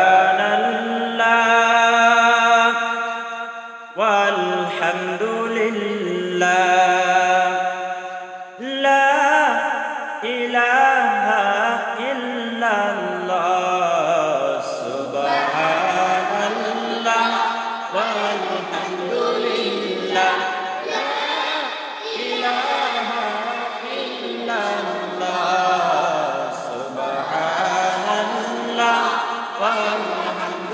সুবহানাল্লাহ ওয়ালহামদুলিল্লাহ লা ইলাহা ইল্লাল্লাহ সুবহানাল্লাহ ওয়ালহামদুলিল্লাহ লা ইলাহা ইল্লাল্লাহ সুবহানাল্লাহ ওয়ালহামদুলিল্লাহ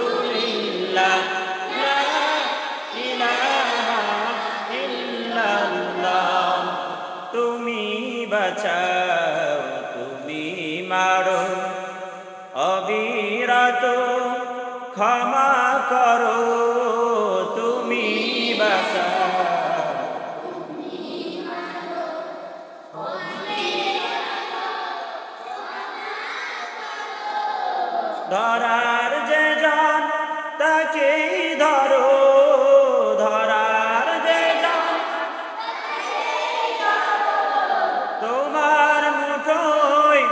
লা ইলাহা ইল্লাল্লাহ তুমি বাঁচাও তুমি মারো অবিরত ক্ষমা করো তুমি বাঁচাও ধরার যে জন তাকেই ধরো ধরার যে জন তোমার মুঠোয়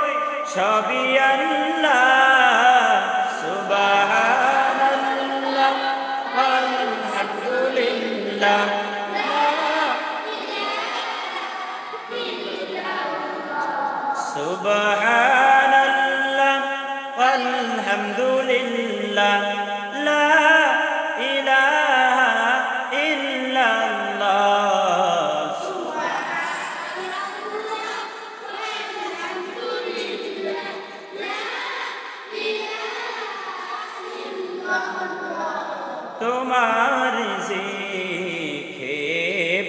সবই আল্লাহ সুবহানাল্লাহ আলহামদুলিল্লাহ সুবহানাল্লাহ আলহামদুলিল্লাহ লা ইলাহা ইল্লাল্লাহ তোমার শিখে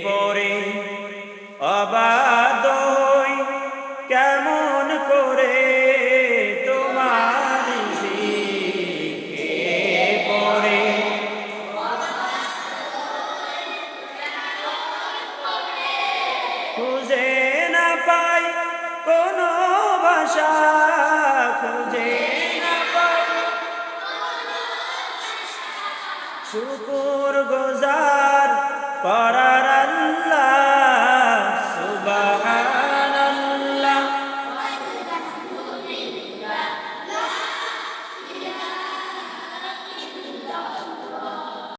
পড়ে অবাধ্য হই কেমন করে তোমার শিখে পড়ে খুঁজে না পাই কোনো ভাষা খুঁজে না পাই শুকুর গুজার করার আল্লাহ